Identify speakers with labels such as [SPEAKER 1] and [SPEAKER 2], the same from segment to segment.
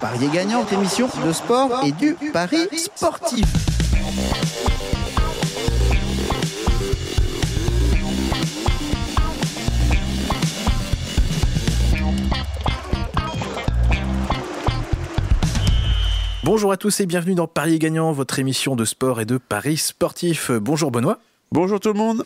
[SPEAKER 1] Parier gagnant, émission de sport et du pari sportif.
[SPEAKER 2] Bonjour à tous et bienvenue dans Parier gagnant, votre émission de sport et de paris sportif. Bonjour Benoît.
[SPEAKER 3] Bonjour tout le monde.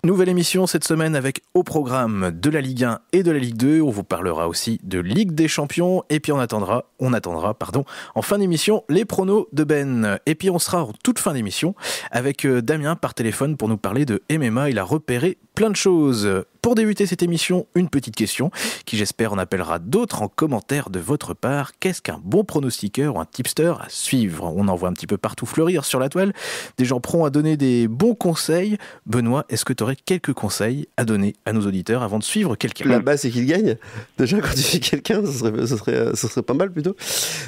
[SPEAKER 2] Nouvelle émission cette semaine avec au programme de la Ligue 1 et de la Ligue 2. On vous parlera aussi de Ligue des Champions. Et puis on attendra en fin d'émission les pronos de Ben. Et puis on sera en toute fin d'émission avec Damien par téléphone pour nous parler de MMA. Il a repéré plein de choses. Pour débuter cette émission, une petite question qui j'espère en appellera d'autres en commentaire de votre part. Qu'est-ce qu'un bon pronostiqueur ou un tipster à suivre ? On en voit un petit peu partout fleurir sur la toile. Des gens prompts à donner des bons conseils. Benoît, est-ce que tu aurais quelques conseils à donner à nos auditeurs avant de suivre quelqu'un ?
[SPEAKER 3] La base, c'est qu'il gagne. Déjà, quand tu fais quelqu'un, ce serait pas mal plutôt.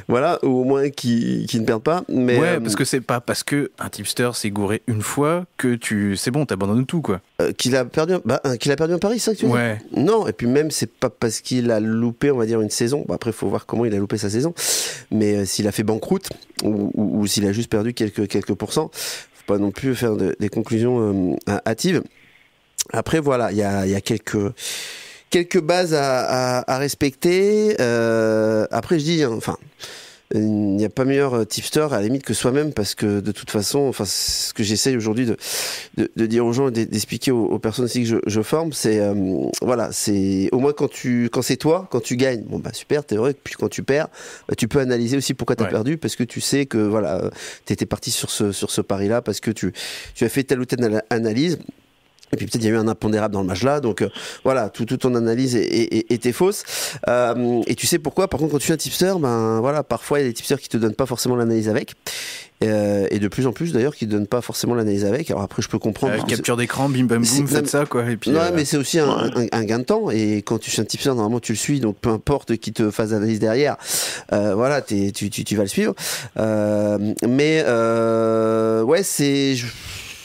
[SPEAKER 3] Voilà, ou au moins qu'il ne perde pas. Mais
[SPEAKER 2] ouais, parce que c'est pas parce que un tipster s'est gouré une fois que c'est bon, t'abandonnes tout, quoi.
[SPEAKER 3] Qu'il a perdu un pari, c'est ça que tu veux dire ? Non, et puis même, c'est pas parce qu'il a loupé, on va dire, une saison. Bon, après, il faut voir comment il a loupé sa saison. Mais s'il a fait banqueroute, ou s'il a juste perdu quelques pourcents, faut pas non plus faire des conclusions hâtives. Après, voilà, il y a quelques bases à respecter. Après, je dis, il n'y a pas meilleur tipster à la limite que soi-même, parce que de toute façon, ce que j'essaye aujourd'hui de dire aux gens et d'expliquer aux personnes aussi que je forme, c'est c'est au moins quand c'est toi, quand tu gagnes, bon bah super, t'es heureux. Puis quand tu perds, tu peux analyser aussi pourquoi t'as perdu, parce que tu sais que t'étais parti sur ce pari-là parce que tu as fait telle ou telle analyse. Et puis peut-être il y a eu un impondérable dans le match là, donc toute ton analyse était fausse. Et tu sais pourquoi ? Par contre, quand tu es un tipster, parfois il y a des tipsters qui te donnent pas forcément l'analyse avec. Et de plus en plus d'ailleurs qui ne donnent pas forcément l'analyse avec. Alors après je peux comprendre.
[SPEAKER 2] Capture d'écran, bim bam boum, faites ça quoi. Et puis,
[SPEAKER 3] mais c'est aussi un gain de temps. Et quand tu es un tipster, normalement tu le suis, donc peu importe qui te fasse l'analyse derrière, tu vas le suivre.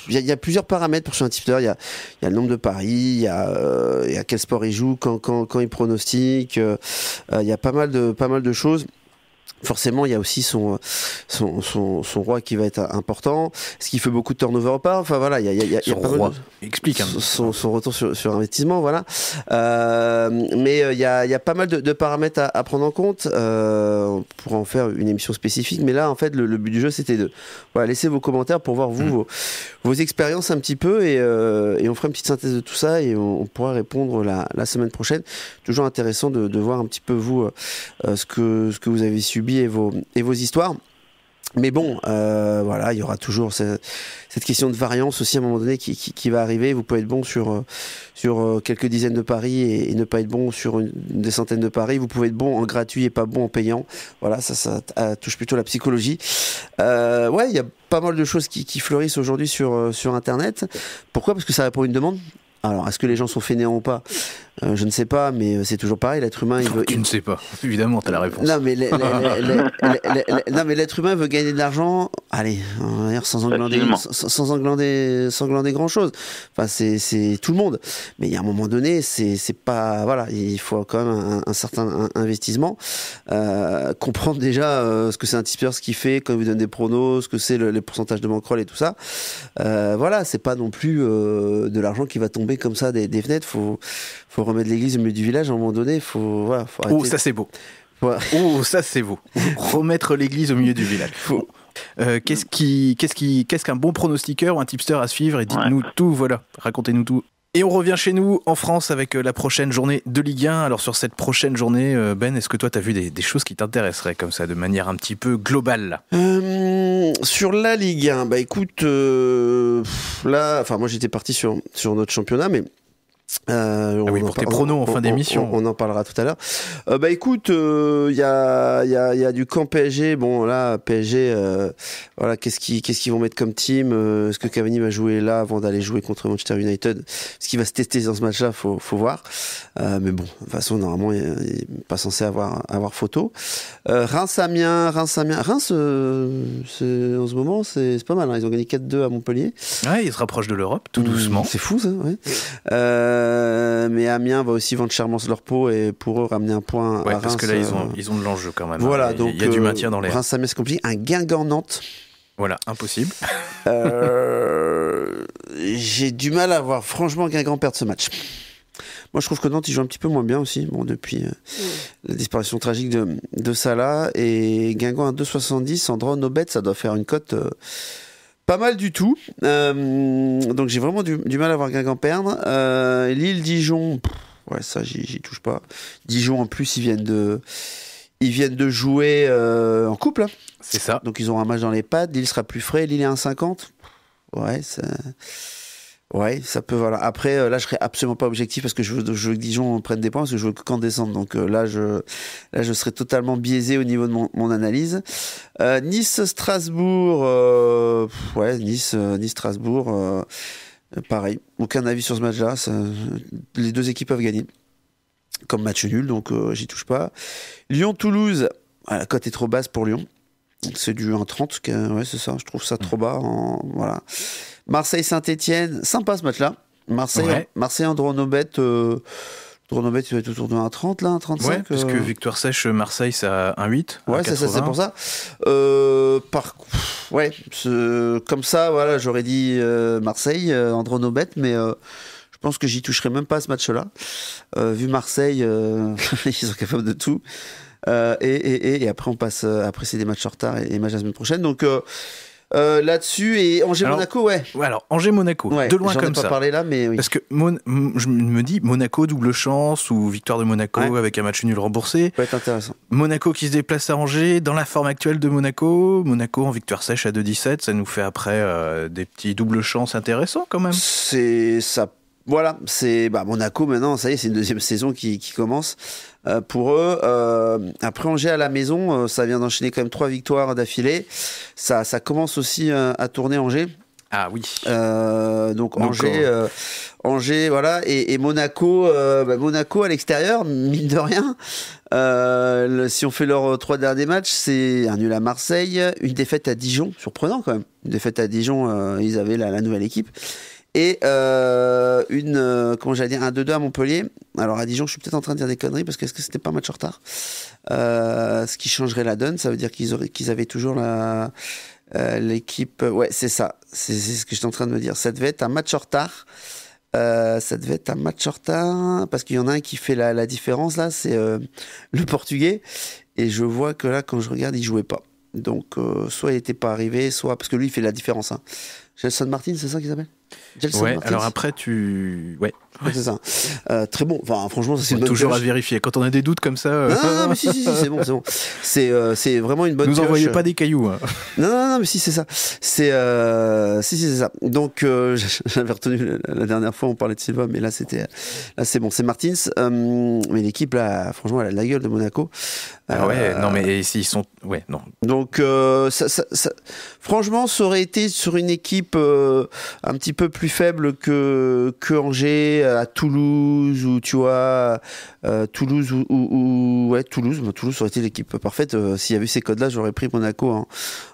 [SPEAKER 3] Il y a plusieurs paramètres pour suivre un tipster. Il y a le nombre de paris, il y a quel sport il joue, quand il pronostique. Il y a pas mal de choses. Forcément, il y a aussi son roi qui va être important. Est-ce qu'il fait beaucoup de turnover au pas ? Enfin voilà, il y a pas mal
[SPEAKER 2] explique
[SPEAKER 3] son retour sur investissement, voilà. Mais il y a pas mal de paramètres à prendre en compte. On pourra en faire une émission spécifique, mais là en fait le but du jeu c'était de laisser vos commentaires pour voir vos expériences un petit peu, et on fera une petite synthèse de tout ça et on pourra répondre la semaine prochaine. Toujours intéressant de voir un petit peu vous ce que vous avez subi et vos histoires. Mais bon, il y aura toujours cette question de variance aussi à un moment donné qui va arriver. Vous pouvez être bon sur quelques dizaines de paris et ne pas être bon sur des centaines de paris. Vous pouvez être bon en gratuit et pas bon en payant. Voilà, ça touche plutôt la psychologie. Il y a pas mal de choses qui fleurissent aujourd'hui sur Internet. Pourquoi ? Parce que ça répond à une demande. Alors, est-ce que les gens sont fainéants ou pas ? Je ne sais pas, mais c'est toujours pareil. L'être humain,
[SPEAKER 2] Tu ne sais pas. Évidemment, t'as la réponse.
[SPEAKER 3] Non, mais l'être humain veut gagner de l'argent. Allez, on va dire sans englander grand chose. Enfin, c'est tout le monde. Mais il y a un moment donné, c'est pas, il faut quand même un certain investissement. Comprendre déjà ce que c'est un tipster, ce qu'il fait quand il vous donne des pronos, ce que c'est les pourcentages de bankroll et tout ça. C'est pas non plus de l'argent qui va tomber comme ça des fenêtres. Faut remettre l'église au milieu du village à un moment donné. Faut arrêter.
[SPEAKER 2] Oh, ça c'est beau. Oh, ça c'est beau. Remettre l'église au milieu du village. Qu'est-ce qu'un bon pronostiqueur ou un tipster à suivre ? Et dites-nous tout, racontez-nous tout. Et on revient chez nous en France avec la prochaine journée de Ligue 1. Alors sur cette prochaine journée, Ben, est-ce que toi tu as vu des choses qui t'intéresseraient comme ça, de manière un petit peu globale là ?
[SPEAKER 3] Sur la Ligue 1, écoute, moi j'étais parti sur notre championnat, mais
[SPEAKER 2] pour tes pronos en fin d'émission.
[SPEAKER 3] On en parlera tout à l'heure. Écoute, il y a du camp PSG. Bon là, PSG, qu'est-ce qu'ils vont mettre comme team ? Est-ce que Cavani va jouer là avant d'aller jouer contre Manchester United ? Est-ce qu'il va se tester dans ce match-là ? Faut voir. Mais bon, de toute façon, normalement, il n'est pas censé avoir photo. Reims-Amiens. Reims, en ce moment, c'est pas mal. Hein. Ils ont gagné 4-2 à Montpellier.
[SPEAKER 2] Ouais, ils se rapprochent de l'Europe, tout doucement.
[SPEAKER 3] C'est fou, ça. Ouais. mais Amiens va aussi vendre chèrement leur peau et pour eux ramener un point à Reims.
[SPEAKER 2] Parce que là ils ont de l'enjeu quand même.
[SPEAKER 3] Voilà, donc
[SPEAKER 2] il y a du maintien dans l'air.
[SPEAKER 3] Reims-Amiens c'est compliqué. Un Guingamp-Nantes.
[SPEAKER 2] Voilà, impossible.
[SPEAKER 3] J'ai du mal à voir franchement Guingamp perdre ce match. Moi, je trouve que Nantes, ils jouent un petit peu moins bien aussi, depuis la disparition tragique de Salah. Et Guingamp à 2,70, en draw no bet, ça doit faire une cote pas mal du tout. Donc, j'ai vraiment du mal à voir Guingamp perdre. Lille-Dijon, ouais, ça, j'y touche pas. Dijon, en plus, ils viennent de jouer en couple. Là.
[SPEAKER 2] C'est ça.
[SPEAKER 3] Donc, ils ont un match dans les pattes. Lille sera plus frais. Lille est 1,50. Ouais, ça peut, voilà. Après, là, je serais absolument pas objectif parce que je veux que Dijon prenne des points parce que je veux que Caen descende. Donc là, je serais totalement biaisé au niveau de mon analyse. Nice-Strasbourg, Nice-Strasbourg, pareil. Aucun avis sur ce match-là. Les deux équipes peuvent gagner. Comme match nul, donc j'y touche pas. Lyon-Toulouse, la cote est trop basse pour Lyon. C'est du 1,30, ouais, c'est ça. Je trouve ça trop bas. Voilà. Marseille-Saint-Etienne, sympa ce match-là. Marseille en draw no bet. Draw no bet, il va être autour de 1,30 là, 1,35.
[SPEAKER 2] Ouais, parce que victoire sèche Marseille, c'est à 1,8.
[SPEAKER 3] Ouais, c'est pour ça. Comme ça, voilà, j'aurais dit Marseille en draw no bet, mais je pense que j'y toucherai même pas à ce match-là. Vu Marseille, ils sont capables de tout. Et après, on passe. Après, c'est des matchs en retard et match la semaine prochaine. Donc. Là-dessus et Angers-Monaco, ouais.
[SPEAKER 2] Alors Angers-Monaco, de loin comme ça.
[SPEAKER 3] J'en ai pas parlé là, mais oui.
[SPEAKER 2] Parce que je me dis Monaco double chance ou victoire de Monaco avec un match nul remboursé.
[SPEAKER 3] Ça peut être intéressant.
[SPEAKER 2] Monaco qui se déplace à Angers dans la forme actuelle de Monaco en victoire sèche à 2,17, ça nous fait après des petits doubles chances intéressants quand même.
[SPEAKER 3] C'est ça. Voilà, c'est Monaco maintenant, ça y est, c'est une deuxième saison qui commence pour eux. Après Angers à la maison, ça vient d'enchaîner quand même 3 victoires d'affilée. Ça commence aussi à tourner Angers.
[SPEAKER 2] Ah oui.
[SPEAKER 3] Donc Angers, voilà, et Monaco, Monaco à l'extérieur, mine de rien. Si on fait leurs 3 derniers matchs, c'est un nul à Marseille, une défaite à Dijon, surprenant quand même. Une défaite à Dijon, ils avaient la nouvelle équipe. Et un 2-2 à Montpellier. Alors à Dijon, je suis peut-être en train de dire des conneries parce que est-ce que c'était pas un match en retard, ce qui changerait la donne. Ça veut dire qu'ils avaient toujours l'équipe. Ouais, c'est ça. C'est ce que j'étais en train de me dire. Ça devait être un match en retard. Parce qu'il y en a un qui fait la différence là, c'est le Portugais. Et je vois que là, quand je regarde, il jouait pas. Donc soit il n'était pas arrivé, soit parce que lui il fait la différence. Gelson Martin, c'est ça qu'il s'appelle?
[SPEAKER 2] Ouais, alors après ouais,
[SPEAKER 3] c'est ça. Très bon. Enfin, franchement, ça, c'est une bonne
[SPEAKER 2] toujours
[SPEAKER 3] pioche.
[SPEAKER 2] À vérifier. Quand on a des doutes comme ça.
[SPEAKER 3] Non, mais si, c'est bon. C'est vraiment une bonne pioche.
[SPEAKER 2] Nous envoyez pas des cailloux. Hein.
[SPEAKER 3] Non, mais si, c'est ça. C'est ça. Donc, j'avais retenu la dernière fois, on parlait de Silva, mais là, c'est bon. C'est Martins. Mais l'équipe, là, franchement, elle a de la gueule de Monaco.
[SPEAKER 2] Non, mais s'ils sont. Ouais, non.
[SPEAKER 3] Donc, franchement, ça aurait été sur une équipe un petit peu plus faible que Angers, à Toulouse, ou tu vois, Toulouse ou Toulouse. Toulouse aurait été l'équipe parfaite. S'il y avait ces codes-là, j'aurais pris Monaco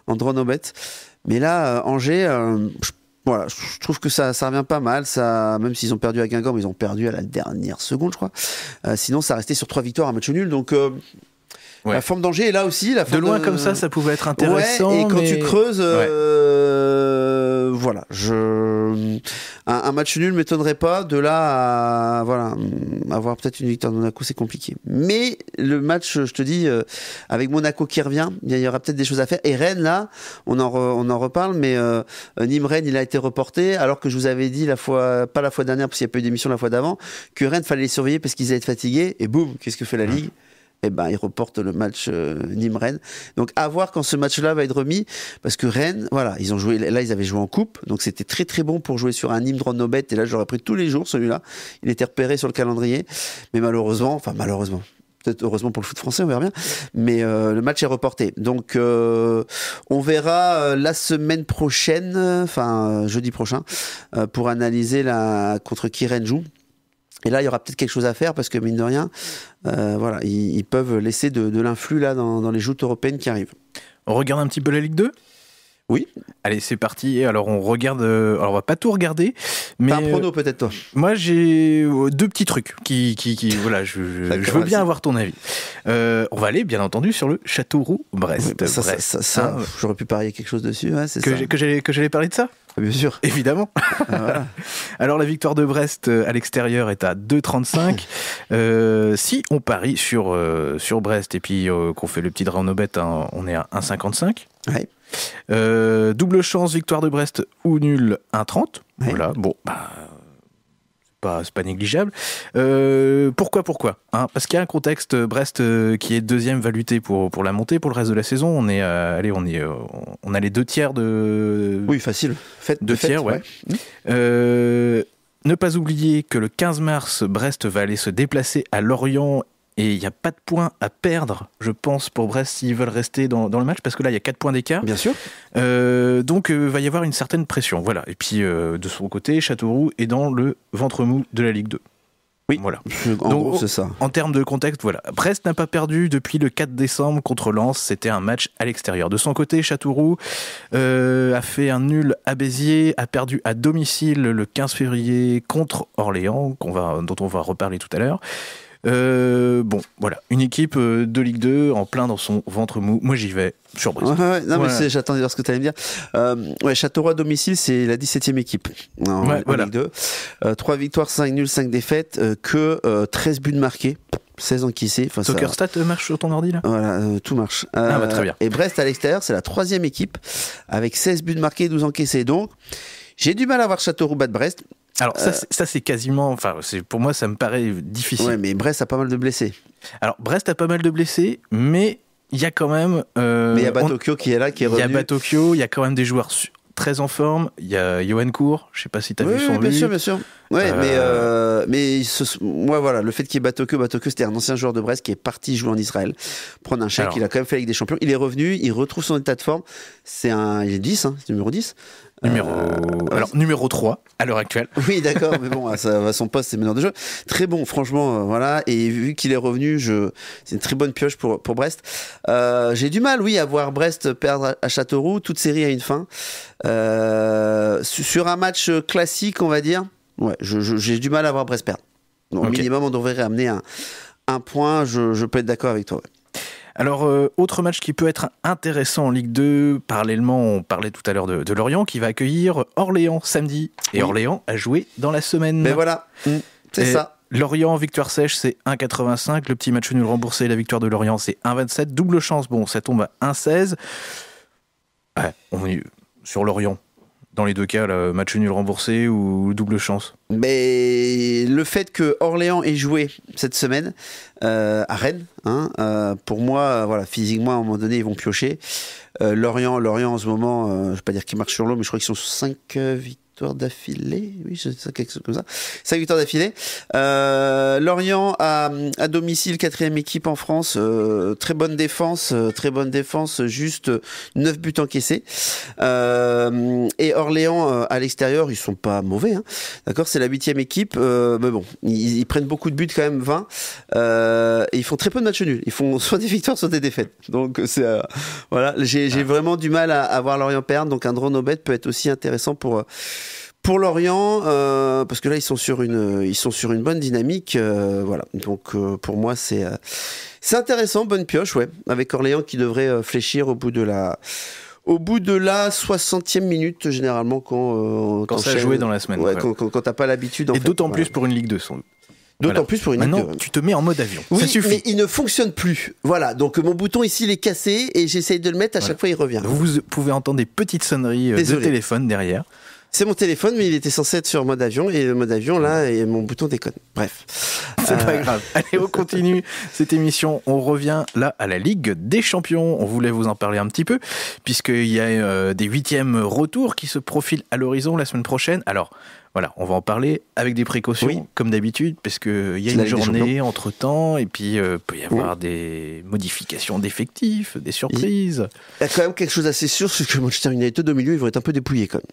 [SPEAKER 3] en draw no bet. Mais là, Angers, voilà, je trouve que ça revient pas mal. Ça, même s'ils ont perdu à Guingamp, ils ont perdu à la dernière seconde, je crois. Sinon, ça restait sur 3 victoires, un match nul. Donc, la forme d'Angers est là aussi. De
[SPEAKER 2] loin comme ça pouvait être intéressant.
[SPEAKER 3] Ouais, et quand tu creuses, voilà, un match nul m'étonnerait pas. De là à avoir peut-être une victoire de Monaco, c'est compliqué. Mais le match, je te dis, avec Monaco qui revient, il y aura peut-être des choses à faire. Et Rennes, là, on en reparle, mais Nîmes-Rennes, il a été reporté, alors que je vous avais dit pas la fois dernière, parce qu'il n'y a pas eu d'émission la fois d'avant, que Rennes fallait les surveiller parce qu'ils allaient être fatigués. Et boum, qu'est-ce que fait la Ligue? Ils reportent le match Nîmes-Rennes. Donc, à voir quand ce match-là va être remis, parce que Rennes, voilà, ils avaient joué en coupe, donc c'était très très bon pour jouer sur un Nîmes draw no bet, et là, j'aurais pris tous les jours celui-là. Il était repéré sur le calendrier, mais malheureusement, peut-être heureusement pour le foot français, on verra bien, mais le match est reporté. Donc, on verra la semaine prochaine, jeudi prochain, pour analyser contre qui Rennes joue. Et là, il y aura peut-être quelque chose à faire parce que, mine de rien, ils peuvent laisser de l'influx là dans les joutes européennes qui arrivent.
[SPEAKER 2] On regarde un petit peu la Ligue 2 ?
[SPEAKER 3] Oui.
[SPEAKER 2] Allez, c'est parti. Alors, on regarde. Alors, on va pas tout regarder, mais
[SPEAKER 3] t'as un prono peut-être toi.
[SPEAKER 2] Moi, j'ai deux petits trucs qui voilà, je veux bien avoir ton avis. On va aller, bien entendu, sur le Châteauroux-Brest.
[SPEAKER 3] Oui, ça, j'aurais pu parier quelque chose dessus. Ouais,
[SPEAKER 2] que j'allais parler de ça.
[SPEAKER 3] Bien sûr.
[SPEAKER 2] Évidemment. Voilà. Alors, la victoire de Brest à l'extérieur est à 2,35. Si on parie sur Brest et puis qu'on fait le petit draw no bet, hein, on est à 1,55.
[SPEAKER 3] Ouais.
[SPEAKER 2] Double chance, victoire de Brest ou nul, 1,30. Ouais. Voilà, bon, c'est pas négligeable. Pourquoi hein, parce qu'il y a un contexte, Brest qui est deuxième va lutter pour la montée pour le reste de la saison. On a les 2 tiers de...
[SPEAKER 3] Oui, facile.
[SPEAKER 2] Deux tiers, ouais. Ne pas oublier que le 15 mars, Brest va aller se déplacer à Lorient. Et il n'y a pas de points à perdre, je pense, pour Brest s'ils veulent rester dans le match, parce que là, il y a 4 points d'écart.
[SPEAKER 3] Bien sûr.
[SPEAKER 2] Donc, va y avoir une certaine pression. Voilà. Et puis, de son côté, Châteauroux est dans le ventre mou de la Ligue 2.
[SPEAKER 3] Oui,
[SPEAKER 2] voilà.
[SPEAKER 3] En gros, c'est ça.
[SPEAKER 2] En termes de contexte, voilà. Brest n'a pas perdu depuis le 4 décembre contre Lens. C'était un match à l'extérieur. De son côté, Châteauroux a fait un nul à Béziers, a perdu à domicile le 15 février contre Orléans, dont on va reparler tout à l'heure. Voilà, une équipe de Ligue 2 en plein dans son ventre mou. Moi, j'y vais sur Brest.
[SPEAKER 3] Mais j'attendais de voir ce que tu allais me dire. Châteauroux à domicile, c'est la 17e équipe en Ligue 2. 3 victoires, 5 nuls, 5 défaites, 13 buts marqués. 16 encaissés.
[SPEAKER 2] Soccerstat marche sur ton ordi là ?
[SPEAKER 3] Voilà, tout marche.
[SPEAKER 2] Très bien.
[SPEAKER 3] Et Brest à l'extérieur, c'est la 3e équipe avec 16 buts marqués, 12 encaissés. Donc, j'ai du mal à voir Châteauroux battre Brest.
[SPEAKER 2] Alors ça c'est quasiment, pour moi ça me paraît difficile.
[SPEAKER 3] Ouais, mais Brest a pas mal de blessés.
[SPEAKER 2] Alors Brest a pas mal de blessés, mais il y a quand même.
[SPEAKER 3] Mais il y a Batokyo qui est là, qui est revenu.
[SPEAKER 2] Il y a Batokyo, il y a quand même des joueurs très en forme. Il y a Johan Cour, je sais pas si tu as vu son but.
[SPEAKER 3] Bien sûr. Ouais, moi voilà, le fait qu'il y ait Batokyo, c'était un ancien joueur de Brest qui est parti jouer en Israël, prendre un chèque. Il a quand même fait la Ligue des Champions. Il est revenu, il retrouve son état de forme. Il est 10, c'est numéro 10.
[SPEAKER 2] Numéro 3 à l'heure actuelle.
[SPEAKER 3] Oui, d'accord, mais bon, son poste, c'est meneur de jeu. Très bon, franchement, voilà. Et vu qu'il est revenu, c'est une très bonne pioche pour Brest. J'ai du mal, à voir Brest perdre à Châteauroux. Toute série a une fin. Sur un match classique, on va dire, j'ai du mal à voir Brest perdre. Donc, au minimum, on devrait amener un point. Je peux être d'accord avec toi. Ouais.
[SPEAKER 2] Alors, autre match qui peut être intéressant en Ligue 2, parallèlement, on parlait tout à l'heure de Lorient, qui va accueillir Orléans samedi. Et Orléans a joué dans la semaine.
[SPEAKER 3] Mais voilà, c'est ça.
[SPEAKER 2] Lorient, victoire sèche, c'est 1,85. Le petit match nul remboursé, la victoire de Lorient, c'est 1,27. Double chance, ça tombe à 1,16. Ouais, on est sur Lorient. Dans les deux cas, le match nul remboursé ou double chance.
[SPEAKER 3] Mais le fait que Orléans ait joué cette semaine à Rennes, pour moi, physiquement, à un moment donné, ils vont piocher. Lorient en ce moment, je ne vais pas dire qu'ils marchent sur l'eau, mais je crois qu'ils sont 5 victoires d'affilée. Oui, c'est quelque chose comme ça. 5 victoires d'affilée. Lorient à domicile, 4e équipe en France. Très bonne défense, juste 9 buts encaissés. Et Orléans à l'extérieur, ils sont pas mauvais. D'accord, c'est la 8e équipe. Mais bon, ils prennent beaucoup de buts quand même, 20. Et ils font très peu de matchs nuls. Ils font soit des victoires, soit des défaites. Donc c'est j'ai vraiment du mal à voir Lorient perdre. Donc un draw no bet peut être aussi intéressant pour Lorient, parce que là ils sont sur une bonne dynamique, Donc pour moi c'est intéressant, bonne pioche, avec Orléans qui devrait fléchir au bout de la 60e minute généralement quand
[SPEAKER 2] ça a joué dans la semaine.
[SPEAKER 3] Quand t'as pas l'habitude.
[SPEAKER 2] Et d'autant plus pour une Ligue 2 sans doute.
[SPEAKER 3] D'autant plus pour une Ligue 2.
[SPEAKER 2] Maintenant, tu te mets en mode avion.
[SPEAKER 3] Oui,
[SPEAKER 2] ça suffit.
[SPEAKER 3] Mais il ne fonctionne plus. Voilà, donc mon bouton ici il est cassé et j'essaye de le mettre, à chaque fois il revient.
[SPEAKER 2] Vous pouvez entendre des petites sonneries de téléphone derrière.
[SPEAKER 3] C'est mon téléphone, mais il était censé être sur mode avion, et le mode avion, là, et mon bouton déconne. Bref.
[SPEAKER 2] C'est pas grave. Allez, on continue cette émission. On revient là à la Ligue des Champions. On voulait vous en parler un petit peu, puisqu'il y a des 8e retours qui se profilent à l'horizon la semaine prochaine. Alors, voilà, on va en parler avec des précautions, comme d'habitude, parce qu'il y a une journée entre-temps, et puis peut y avoir des modifications d'effectifs, des surprises.
[SPEAKER 3] Il y a quand même quelque chose d'assez sûr, c'est que Manchester United au milieu, ils vont être un peu dépouillés quand même.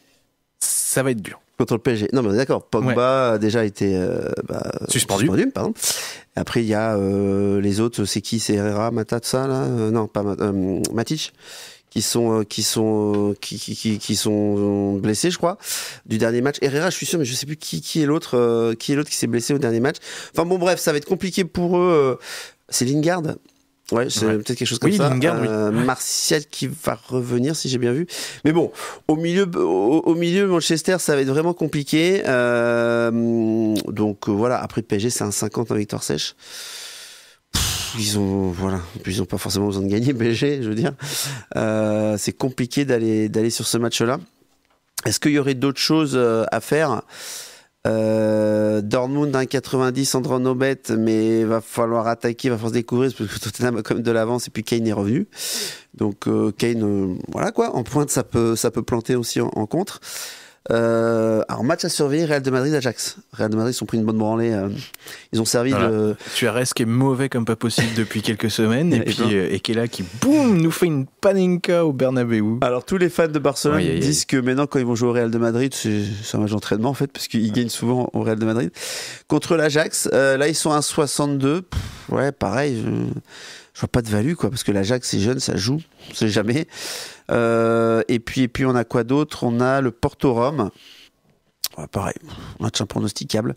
[SPEAKER 2] Ça va être dur.
[SPEAKER 3] Contre le PSG. Non, mais d'accord. Pogba a déjà été
[SPEAKER 2] suspendu.
[SPEAKER 3] Pardon. Après, il y a les autres. C'est qui ? C'est Herrera, Mata, tout ça, là ? Non, pas Matic. qui sont blessés, je crois, du dernier match. Herrera, je suis sûr, mais je sais plus qui est l'autre qui s'est blessé au dernier match. Enfin bon, bref, ça va être compliqué pour eux. C'est Lingard. Ouais, c'est peut-être quelque chose comme ça.
[SPEAKER 2] Lingard, oui.
[SPEAKER 3] Martial qui va revenir, si j'ai bien vu. Mais bon, au milieu, Manchester, ça va être vraiment compliqué. Donc voilà. Après PSG, c'est un 50 en victoire sèche. Ils ont pas forcément besoin de gagner, PSG, je veux dire. C'est compliqué d'aller sur ce match-là. Est-ce qu'il y aurait d'autres choses à faire? Dortmund 1,90 Andron Nobet, mais va falloir attaquer, va falloir se découvrir parce que Tottenham a quand même de l'avance et puis Kane est revenu. Donc Kane, voilà quoi, en pointe ça peut planter aussi en contre. Alors match à surveiller, Real de Madrid Ajax. Real de Madrid sont pris une bonne branlée. Ils ont servi de
[SPEAKER 2] Suarez qui est mauvais comme pas possible depuis quelques semaines et puis et qui est là qui boum nous fait une panenka au Bernabeu.
[SPEAKER 3] Alors tous les fans de Barcelone disent que maintenant quand ils vont jouer au Real de Madrid, c'est un match d'entraînement en fait parce qu'ils gagnent souvent au Real de Madrid contre l'Ajax. Là ils sont à 62. Ouais pareil. Je vois pas de value quoi parce que l'Ajax c'est jeune, ça joue, on sait jamais. Et puis on a quoi d'autre? On a le Porto-Rome. Ouais, pareil, match impronosticable.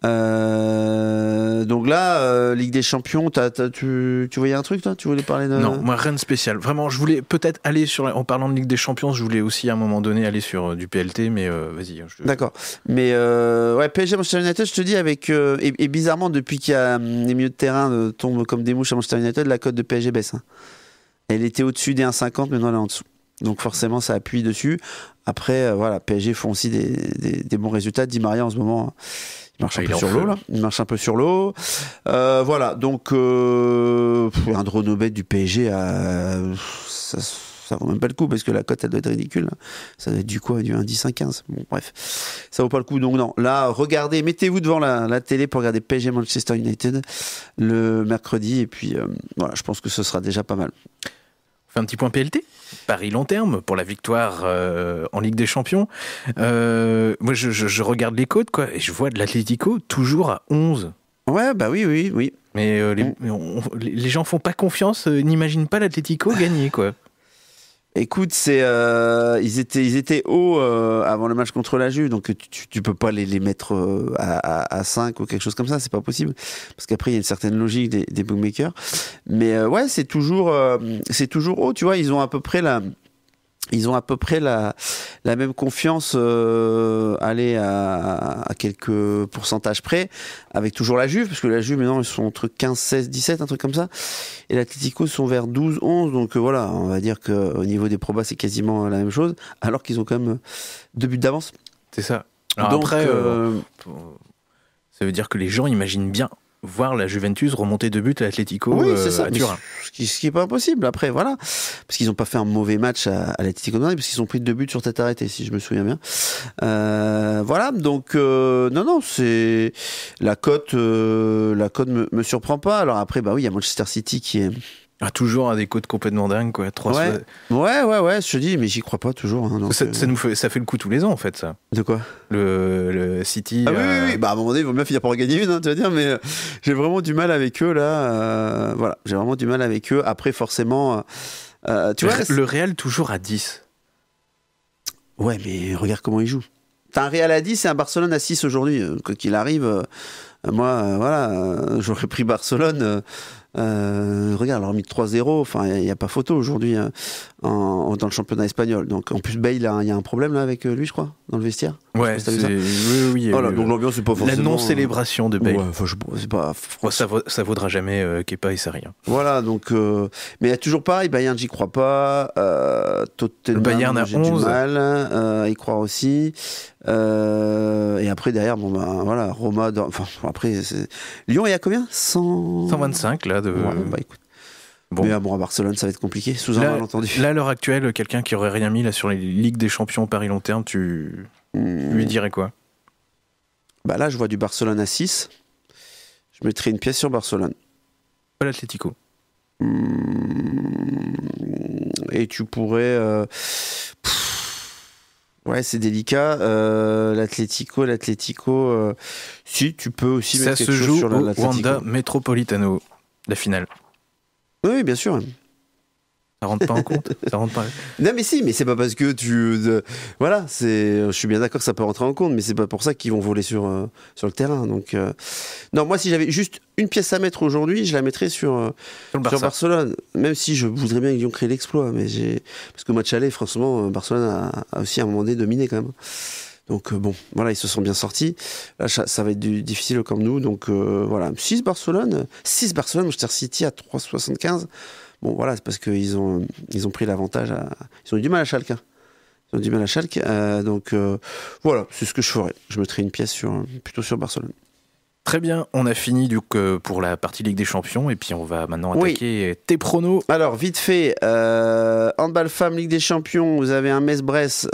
[SPEAKER 3] Donc là, Ligue des Champions, tu voyais un truc toi? Tu voulais parler de...
[SPEAKER 2] Non, moi rien de spécial. Vraiment, je voulais peut-être aller sur... En parlant de Ligue des Champions, je voulais aussi à un moment donné aller sur du PLT, mais vas-y.
[SPEAKER 3] D'accord. Mais ouais, PSG Manchester United, je te dis, avec... et bizarrement, depuis qu'il y a les milieux de terrain tombent comme des mouches à Manchester United, la cote de PSG baisse. Hein. Elle était au-dessus des 1,50, maintenant elle est en dessous. Donc forcément, ça appuie dessus. Après, voilà, PSG font aussi des bons résultats. Di Maria, en ce moment, il marche un peu sur l'eau, là. Il marche un peu sur l'eau. Voilà, donc un drone au bet du PSG, ça vaut même pas le coup, parce que la cote, elle doit être ridicule. Là. Ça doit être du 1,10-1,15. Bon, bref, ça vaut pas le coup. Donc non, là, regardez, mettez-vous devant la télé pour regarder PSG Manchester United le mercredi. Et puis, voilà, je pense que ce sera déjà pas mal.
[SPEAKER 2] On fait un petit point PLT. Paris long terme pour la victoire en Ligue des Champions. Moi, je regarde les cotes, quoi, et je vois de l'Atlético toujours à 11.
[SPEAKER 3] Ouais, bah oui.
[SPEAKER 2] Mais les gens font pas confiance, n'imaginent pas l'Atlético gagner, quoi.
[SPEAKER 3] Écoute, ils étaient hauts avant le match contre la Juve, donc tu peux pas les mettre à 5 ou quelque chose comme ça, c'est pas possible, parce qu'après il y a une certaine logique des bookmakers. Mais ouais, c'est toujours haut, tu vois, ils ont à peu près la même confiance, aller à quelques pourcentages près, avec toujours la Juve, parce que la Juve maintenant ils sont entre 15, 16, 17, un truc comme ça, et l'Atlético sont vers 12, 11, donc voilà, on va dire qu'au niveau des probas c'est quasiment la même chose, alors qu'ils ont quand même 2 buts d'avance.
[SPEAKER 2] C'est ça. Alors donc, après, ça veut dire que les gens imaginent bien voir la Juventus remonter 2 buts à l'Atlético,
[SPEAKER 3] c'est ça,
[SPEAKER 2] à Turin.
[SPEAKER 3] Ce qui est pas impossible après, voilà. Parce qu'ils n'ont pas fait un mauvais match à l'Atlético de Madrid, parce qu'ils ont pris 2 buts sur tête arrêtée, si je me souviens bien. Voilà, donc non, c'est la cote me surprend pas. Alors après, bah oui, il y a Manchester City qui est...
[SPEAKER 2] toujours à des cotes complètement dingues, quoi. 3
[SPEAKER 3] ouais, je te dis, mais j'y crois pas toujours. Hein, donc,
[SPEAKER 2] ça fait le coup tous les ans, en fait, ça.
[SPEAKER 3] De quoi?
[SPEAKER 2] Le City.
[SPEAKER 3] Oui. Bah, à un moment donné, il vaut bien finir par en gagner une, hein, tu vas dire, mais j'ai vraiment du mal avec eux, là. Voilà, j'ai vraiment du mal avec eux. Après, forcément, tu vois.
[SPEAKER 2] Le Real, toujours à 10.
[SPEAKER 3] Ouais, mais regarde comment ils jouent. T'as un Real à 10 et un Barcelone à 6 aujourd'hui. Quoi qu'il arrive, moi, voilà, j'aurais pris Barcelone. Regarde, leur mis 3-0, enfin il n'y a pas photo aujourd'hui dans le championnat espagnol. Donc en plus Bale, il y a un problème là avec lui, je crois, dans le vestiaire.
[SPEAKER 2] Ouais, oui.
[SPEAKER 3] Voilà, donc l'ambiance c'est pas forcément.
[SPEAKER 2] La non-célébration de Bale.
[SPEAKER 3] Ouais, c'est pas.
[SPEAKER 2] Ça vaudra jamais Kepa et Sarri.
[SPEAKER 3] Voilà, donc mais il y a toujours pareil, Bayern j'y crois pas. Tottenham,
[SPEAKER 2] Bayern à
[SPEAKER 3] j'ai
[SPEAKER 2] 11.
[SPEAKER 3] du mal, y croire aussi. Et après derrière, bon ben voilà, Roma. Enfin après, Lyon, il y a combien?
[SPEAKER 2] 125 là.
[SPEAKER 3] Ouais, bah écoute. Bon. Mais bon, à Barcelone, ça va être compliqué, sous un malentendu.
[SPEAKER 2] Là, à l'heure actuelle, quelqu'un qui aurait rien mis là sur les Ligues des Champions Paris long terme, tu lui dirais quoi?
[SPEAKER 3] Bah là, je vois du Barcelone à 6. Je mettrais une pièce sur Barcelone.
[SPEAKER 2] Pas l'Atlético.
[SPEAKER 3] Et tu pourrais... Ouais, c'est délicat. L'Atlético... Si, tu peux aussi mettre quelque chose sur l'Atlético.
[SPEAKER 2] Ça se joue au Wanda Metropolitano, la finale.
[SPEAKER 3] Oui, bien sûr.
[SPEAKER 2] Ça rentre pas en compte. Ça rentre pas.
[SPEAKER 3] Non mais si, mais c'est pas parce que voilà, je suis bien d'accord que ça peut rentrer en compte, mais c'est pas pour ça qu'ils vont voler sur le terrain. Donc non, moi si j'avais juste une pièce à mettre aujourd'hui, je la mettrais sur Barcelone, même si je voudrais bien qu'ils ont créé l'exploit, mais parce que au match aller, franchement, Barcelone a aussi à un moment donné dominé quand même. Donc bon, voilà, ils se sont bien sortis. Là, ça va être difficile au Camp Nou. Donc voilà, 6 Barcelone, Manchester City à 3,75. Bon voilà, c'est parce qu'ils ont pris l'avantage. Ils ont eu du mal à Schalke. Donc voilà, c'est ce que je ferais. Je mettrais une pièce plutôt sur Barcelone.
[SPEAKER 2] Très bien, on a fini pour la partie Ligue des Champions et puis on va maintenant attaquer tes pronos.
[SPEAKER 3] Alors vite fait, handball femme Ligue des Champions, vous avez un Metz-Brest,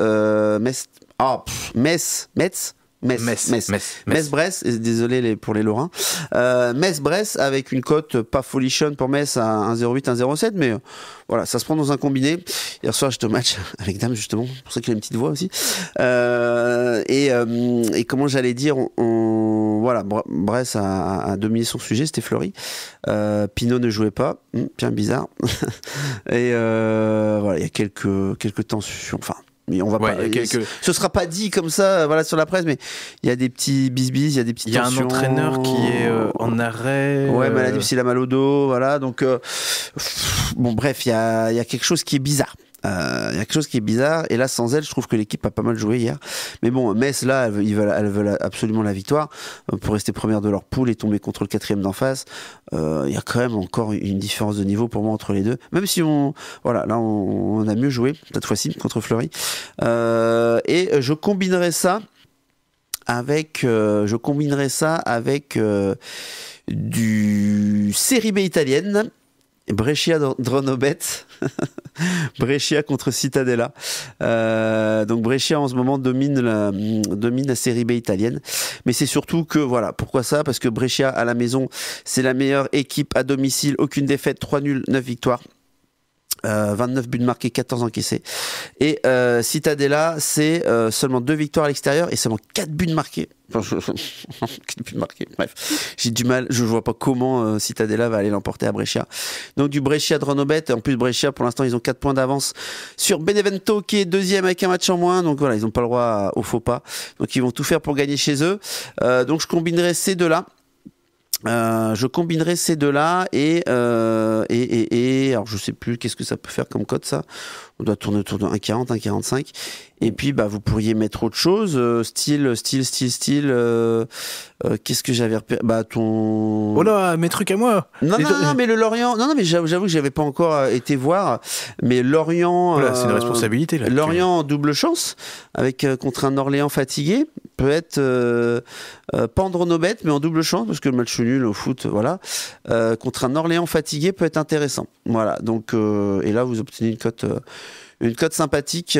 [SPEAKER 3] Metz-Brest, désolé pour les Lorrains. Metz-Brest avec une cote pas folichonne pour Metz à 1,08, 1,07, mais voilà, ça se prend dans un combiné. Hier soir, j'étais au match avec Dame, justement, c'est pour ça qu'il a une petite voix aussi. Et comment j'allais dire, voilà, Brest a dominé son sujet, c'était Fleury. Pinot ne jouait pas, bien bizarre. Et voilà, il y a quelques tensions, enfin. Mais on va pas. Ce sera pas dit comme ça, voilà, sur la presse, mais il y a des petits bisbis, il y a des petites tensions.
[SPEAKER 2] Il y a un entraîneur qui est en arrêt.
[SPEAKER 3] Ouais, maladie, parce qu'il a mal au dos, voilà. Donc, bon, bref, il y a quelque chose qui est bizarre. Il y a quelque chose qui est bizarre, et là sans elle je trouve que l'équipe a pas mal joué hier, mais bon, Metz là elles veulent absolument la victoire pour rester première de leur poule et tomber contre le 4e d'en face. Il y a quand même encore une différence de niveau pour moi entre les deux, même si on a mieux joué cette fois-ci contre Fleury, et je combinerai ça avec du Série B italienne. Brescia Dronobet, Brescia contre Cittadella. Donc Brescia en ce moment domine la Série B italienne. Mais c'est surtout que, voilà, pourquoi ça ? Parce que Brescia à la maison, c'est la meilleure équipe à domicile, aucune défaite, 3 nuls, 9 victoires. 29 buts marqués, 14 encaissés. Et Cittadella, c'est seulement 2 victoires à l'extérieur et seulement 4 buts marqués. Bref, j'ai du mal, je vois pas comment Cittadella va aller l'emporter à Brescia. Donc du Brescia Dronobet, en plus Brescia pour l'instant ils ont 4 points d'avance sur Benevento qui est 2e avec un match en moins, donc voilà, ils n'ont pas le droit au faux pas, donc ils vont tout faire pour gagner chez eux. Donc je combinerai ces deux-là. Et alors je sais plus qu'est-ce que ça peut faire comme cote, ça on doit tourner autour de 1,40, 1,45, et puis bah vous pourriez mettre autre chose, style qu'est-ce que j'avais repéré,
[SPEAKER 2] oh là, mes trucs à moi.
[SPEAKER 3] Non mais le Lorient, mais j'avoue que j'avais pas encore été voir, mais Lorient,
[SPEAKER 2] voilà, c'est une responsabilité là.
[SPEAKER 3] Lorient double chance avec contre un Orléans fatigué, peut être pas en Dronobet mais en double chance, parce que le match nul au foot, voilà, contre un Orléans fatigué peut être intéressant, voilà. Donc et là vous obtenez une cote sympathique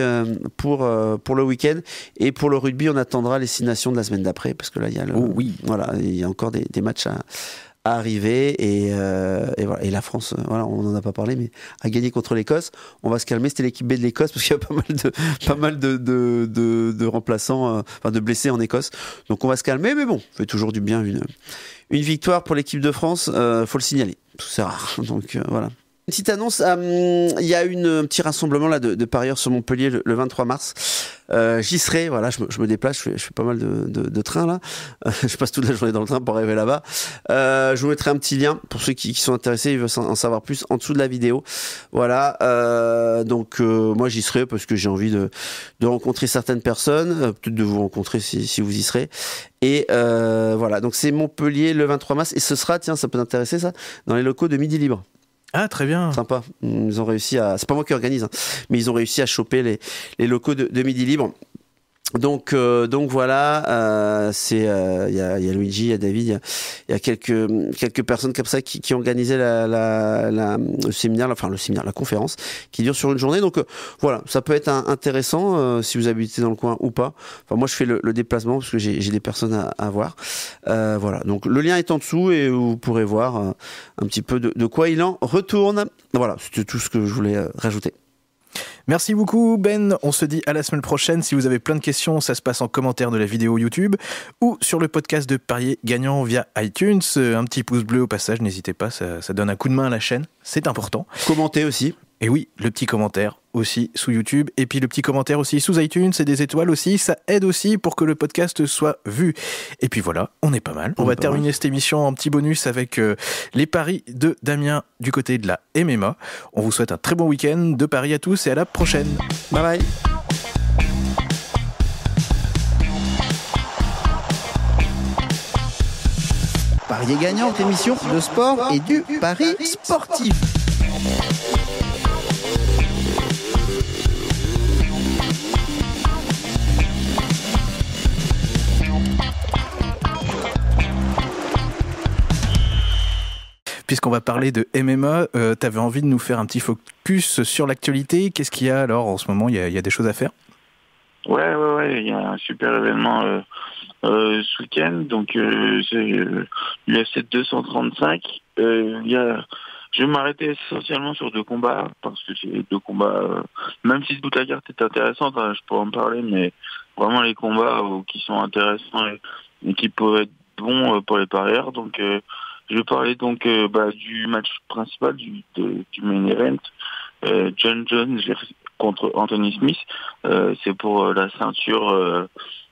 [SPEAKER 3] pour le week-end. Et pour le rugby, on attendra les 6 nations de la semaine d'après, parce que là il y a voilà, il y a encore des matchs à arriver, et voilà. Et la France, voilà, on n'en a pas parlé, mais a gagné contre l'Écosse. On va se calmer, c'était l'équipe B de l'Écosse, parce qu'il y a pas mal de remplaçants, de blessés en Écosse. Donc on va se calmer, mais bon, fait toujours du bien une victoire pour l'équipe de France, faut le signaler, c'est rare. Donc voilà. Une petite annonce, il y a un petit rassemblement là de parieurs sur Montpellier le 23 mars. J'y serai, voilà, je me déplace, je fais pas mal de trains là. Je passe toute la journée dans le train pour arriver là-bas. Je vous mettrai un petit lien pour ceux qui sont intéressés, ils veulent en savoir plus en dessous de la vidéo. Voilà, donc moi j'y serai parce que j'ai envie de rencontrer certaines personnes, peut-être de vous rencontrer si vous y serez. Et voilà, donc c'est Montpellier le 23 mars, et ce sera, tiens, ça peut t'intéresser ça, dans les locaux de Midi Libre.
[SPEAKER 2] Ah, très bien.
[SPEAKER 3] Sympa. Ils ont réussi c'est pas moi qui organise, mais ils ont réussi à choper les locaux de Midi Libre. Donc voilà, c'est il y a Luigi, il y a David, il y a quelques personnes comme ça qui organisaient le séminaire, la conférence qui dure sur une journée. Donc voilà, ça peut être intéressant si vous habitez dans le coin ou pas. Enfin moi je fais le déplacement parce que j'ai des personnes à voir. Voilà, donc le lien est en dessous et vous pourrez voir un petit peu de quoi il en retourne. Voilà, c'était tout ce que je voulais rajouter.
[SPEAKER 2] Merci beaucoup Ben, on se dit à la semaine prochaine. Si vous avez plein de questions, ça se passe en commentaire de la vidéo YouTube ou sur le podcast de Parier Gagnant via iTunes. Un petit pouce bleu au passage, n'hésitez pas, ça donne un coup de main à la chaîne, c'est important.
[SPEAKER 3] Commentez aussi.
[SPEAKER 2] Et oui, le petit commentaire aussi sous YouTube, et puis le petit commentaire aussi sous iTunes, et des étoiles aussi, ça aide aussi pour que le podcast soit vu. Et puis voilà, on est pas mal. On va terminer cette émission en petit bonus avec les paris de Damien du côté de la MMA. On vous souhaite un très bon week-end de paris à tous et à la prochaine.
[SPEAKER 3] Bye bye.
[SPEAKER 1] Parier gagnant, émission de sport et du pari sportif.
[SPEAKER 2] Puisqu'on va parler de MMA, tu avais envie de nous faire un petit focus sur l'actualité. Qu'est-ce qu'il y a alors en ce moment ? Il y a des choses à faire ?
[SPEAKER 4] Ouais, il y a un super événement ce week-end, donc c'est l'UFC 235. Je vais m'arrêter essentiellement sur 2 combats, parce que c'est 2 combats, même si toute la carte est intéressante, hein, je pourrais en parler, mais vraiment les combats qui sont intéressants et qui peuvent être bons pour les parieurs. Donc je vais parler donc du match principal du main event, John Jones contre Anthony Smith. C'est pour la ceinture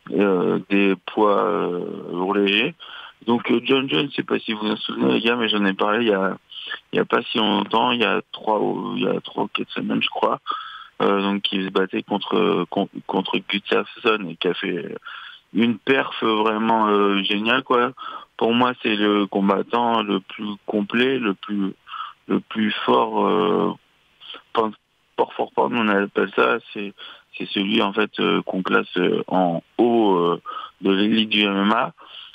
[SPEAKER 4] des poids lourds légers. Donc John Jones, je sais pas si vous vous en souvenez les gars, mais j'en ai parlé il y a pas si longtemps, il y a 3 ou 4 semaines je crois. Donc qui se battait contre Gustafsson et qui a fait une perf vraiment géniale quoi. Pour moi, c'est le combattant le plus complet, le plus fort, fort, on appelle ça. C'est celui en fait qu'on classe en haut de l'élite du MMA.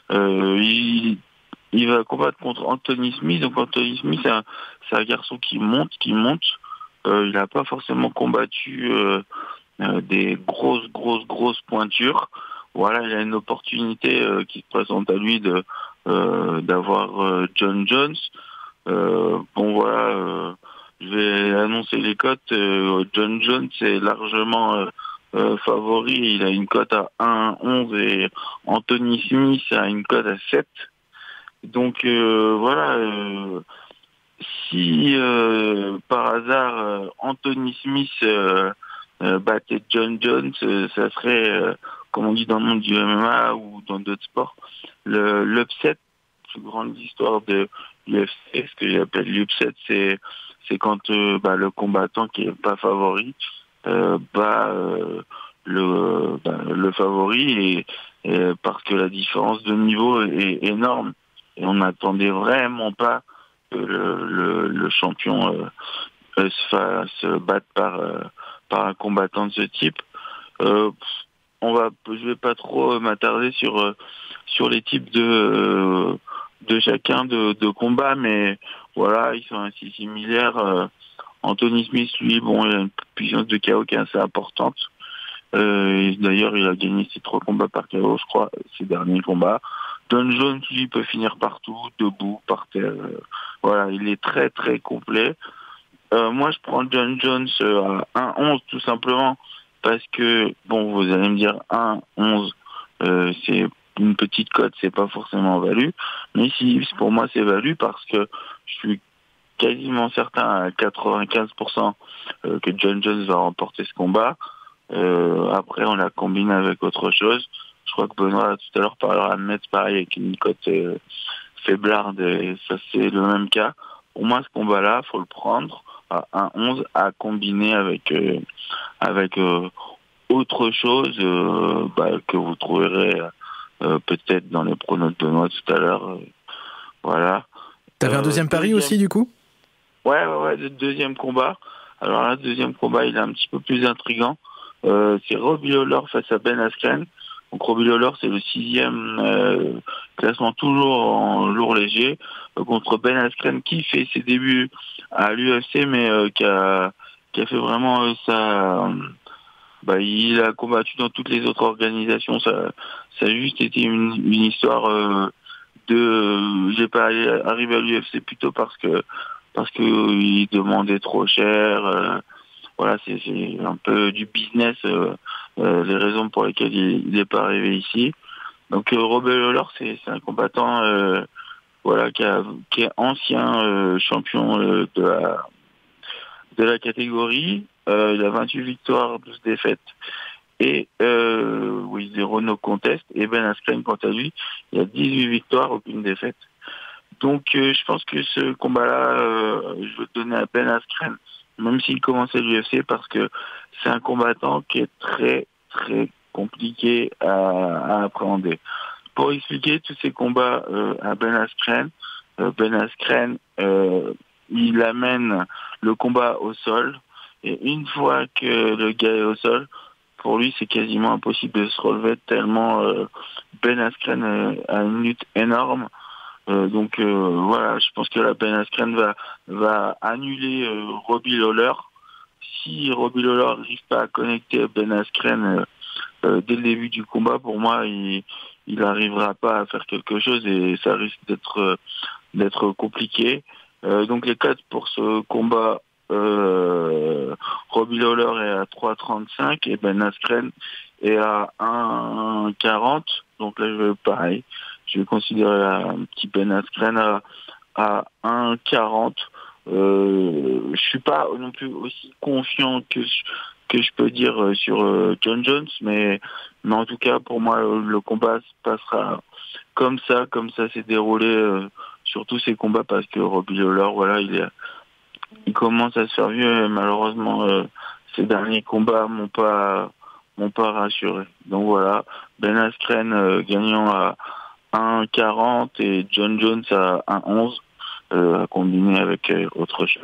[SPEAKER 4] Il va combattre contre Anthony Smith. Donc Anthony Smith, c'est un garçon qui monte. Il n'a pas forcément combattu des grosses pointures. Voilà, il a une opportunité qui se présente à lui d'avoir John Jones. Je vais annoncer les cotes. John Jones est largement favori. Il a une cote à 1,11 et Anthony Smith a une cote à 7. Donc si par hasard Anthony Smith battait John Jones, ça serait, comme on dit dans le monde du MMA ou dans d'autres sports, l'upset, plus grande histoire de l'UFC. Ce que j'appelle l'upset, c'est quand le combattant qui est pas favori bat le favori et parce que la différence de niveau est énorme et on n'attendait vraiment pas que le champion se batte par un combattant de ce type. Je vais pas trop m'attarder sur les types de chacun de combats, mais voilà, ils sont assez similaires. Anthony Smith, lui, il a une puissance de KO qui est assez importante. D'ailleurs, il a gagné ses 3 combats par KO, je crois, ses derniers combats. John Jones, lui, peut finir partout, debout, par terre. Voilà, il est très, très complet. Moi, je prends John Jones à 1,11 tout simplement parce que, vous allez me dire 1,11, c'est une petite cote, c'est pas forcément value. Mais pour moi, c'est value parce que je suis quasiment certain à 95% que John Jones va remporter ce combat. Après, on la combine avec autre chose. Je crois que Benoît tout à l'heure parlera de Metz pareil avec une cote faiblarde et ça c'est le même cas. Pour moi, ce combat-là, faut le prendre à 1,11 à combiner avec autre chose que vous trouverez peut-être dans les pronos de Benoît tout à l'heure. Voilà.
[SPEAKER 2] T'avais un deuxième pari aussi du coup ?
[SPEAKER 4] Ouais, le deuxième combat. Alors là, le deuxième combat, il est un petit peu plus intriguant. C'est Robbie Lawler face à Ben Askren. Donc Robbie Lawler, c'est le 6e classement toujours en lourd léger contre Ben Askren qui fait ses débuts à l'UFC mais qui a fait vraiment il a combattu dans toutes les autres organisations. Ça a juste été une histoire j'ai pas arrivé à l'UFC plutôt parce que il demandait trop cher. Voilà, c'est un peu du business, les raisons pour lesquelles il n'est pas arrivé ici. Donc Robbie Lawler, c'est un combattant qui est ancien champion de la catégorie. Il a 28 victoires, 12 défaites. Et 0 no contest. Et Ben Askren, quant à lui, il a 18 victoires, aucune défaite. Donc je pense que ce combat-là, je veux donner à Ben Askren, même s'il commençait l'UFC, parce que c'est un combattant qui est très, très compliqué à appréhender. Pour expliquer tous ces combats à Ben Askren, il amène le combat au sol, et une fois que le gars est au sol, pour lui c'est quasiment impossible de se relever tellement Ben Askren a une lutte énorme. Donc voilà, je pense que la Ben Askren va annuler Robbie Lawler. Si Robbie Lawler n'arrive pas à connecter Ben Askren dès le début du combat, pour moi, il n'arrivera pas à faire quelque chose et ça risque d'être compliqué. Donc les cotes pour ce combat, Robbie Lawler est à 3,35 et Ben Askren est à 1,40. Donc là, je vais considérer un petit Ben Askren à 1,40. Je suis pas non plus aussi confiant que je peux dire sur John Jones, mais en tout cas pour moi le combat se passera comme ça s'est déroulé sur tous ces combats, parce que Robbie Lawler, voilà, il commence à se faire vieux et malheureusement ces derniers combats m'ont pas rassuré. Donc voilà, Ben Askren gagnant à 1,40 et John Jones à 1,11 à combiner avec autre chose.